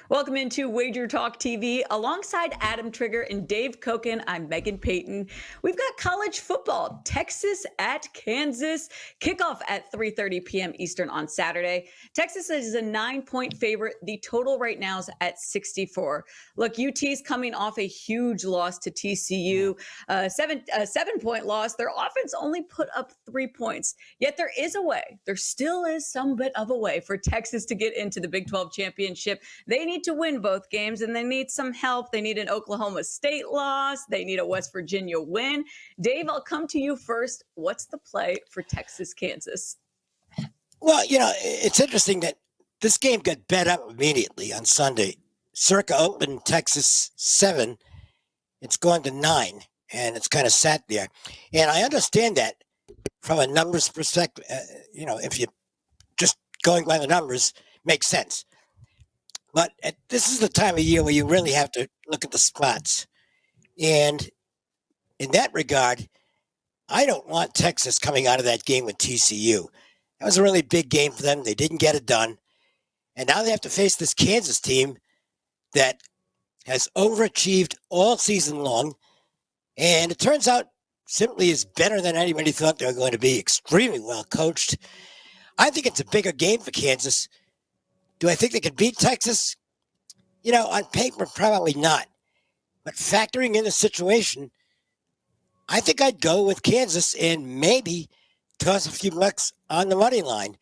Welcome into Wager Talk TV. Alongside Adam Trigger and Dave Cokin, I'm Meghan Payton. We've got college football, Texas at Kansas. Kickoff at 3:30 p.m. Eastern on Saturday. Texas is a 9-point favorite. The total right now is at 64. Look, UT's coming off a huge loss to TCU, a 7-point loss. Their offense only put up 3 points. Yet there is a way. There still is some bit of a way for Texas to get into the Big 12 championship. They need to win both games, and they need some help. They need an Oklahoma State loss. They need a West Virginia win. Dave, I'll come to you first. What's the play for Texas, Kansas? Well, it's interesting that this game got bet up immediately on Sunday. Circa opened Texas 7. It's going to 9, and it's kind of sat there. And I understand that from a numbers perspective. If you just going by the numbers, makes sense. But this is the time of year where you really have to look at the spots. And in that regard, I don't want Texas coming out of that game with TCU. That was a really big game for them. They didn't get it done. And now they have to face this Kansas team that has overachieved all season long. And it turns out simply is better than anybody thought they were going to be. Extremely well coached. I think it's a bigger game for Kansas. Do I think they could beat Texas? On paper, probably not. But factoring in the situation, I think I'd go with Kansas and maybe toss a few bucks on the money line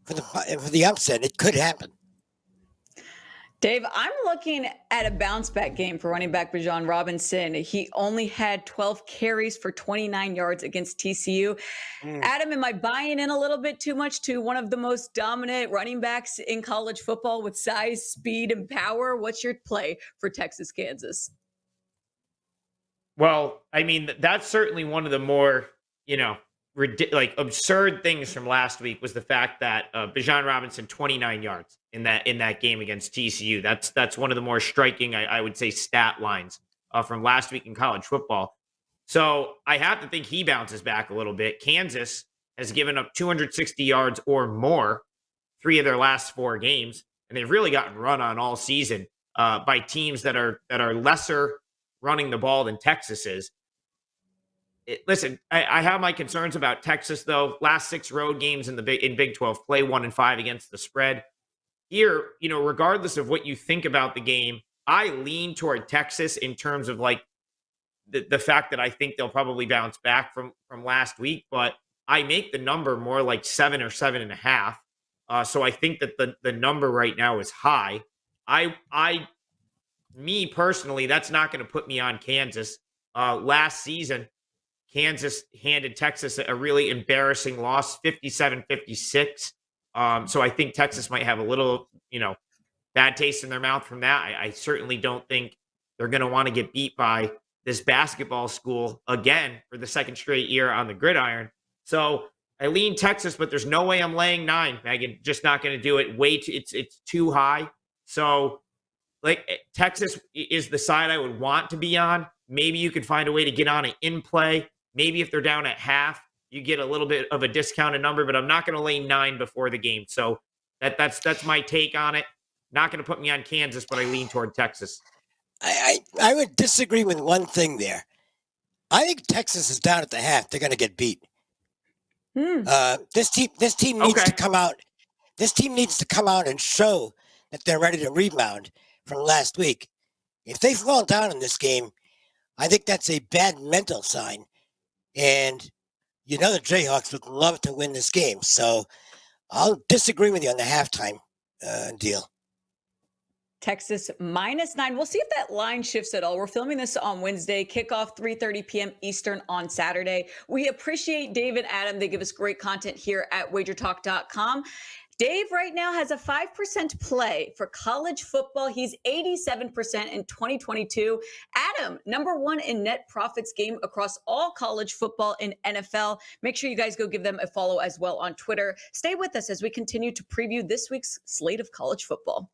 for the upset. It could happen. Dave, I'm looking at a bounce back game for running back Bijan Robinson. He only had 12 carries for 29 yards against TCU. Adam, am I buying in a little bit too much to one of the most dominant running backs in college football with size, speed, and power? What's your play for Texas, Kansas? Well, I mean, that's certainly one of the more, absurd things from last week was the fact that Bijan Robinson 29 yards in that game against TCU. That's one of the more striking, I would say, stat lines from last week in college football. So I have to think he bounces back a little bit. Kansas has given up 260 yards or more 3 of their last 4 games, and they've really gotten run on all season by teams that are lesser running the ball than Texas is. Listen, I have my concerns about Texas, though. Last 6 road games in Big 12 play 1-5 against the spread. Here, regardless of what you think about the game, I lean toward Texas in terms of the fact that I think they'll probably bounce back from last week, but I make the number more like 7 or 7.5. So I think that the number right now is high. Me personally, that's not going to put me on Kansas. Last season, Kansas handed Texas a really embarrassing loss, 57-56. So I think Texas might have a little, bad taste in their mouth from that. I certainly don't think they're going to want to get beat by this basketball school again for the second straight year on the gridiron. So I lean Texas, but there's no way I'm laying 9, Megan. Just not going to do it. It's too high. So Texas is the side I would want to be on. Maybe you could find a way to get on it in play. Maybe if they're down at half, you get a little bit of a discounted number, but I'm not going to lay 9 before the game. So that's my take on it. Not going to put me on Kansas, but I lean toward Texas. I would disagree with one thing there. I think Texas is down at the half. They're going to get beat. This team needs to come out. This team needs to come out and show that they're ready to rebound from last week. If they fall down in this game, I think that's a bad mental sign. And the Jayhawks would love to win this game. So I'll disagree with you on the halftime deal. Texas -9. We'll see if that line shifts at all. We're filming this on Wednesday, kickoff 3:30 p.m. Eastern on Saturday. We appreciate Dave and Adam. They give us great content here at WagerTalk.com. Dave right now has a 5% play for college football. He's 87% in 2022. Adam, #1 in net profits game across all college football and NFL. Make sure you guys go give them a follow as well on Twitter. Stay with us as we continue to preview this week's slate of college football.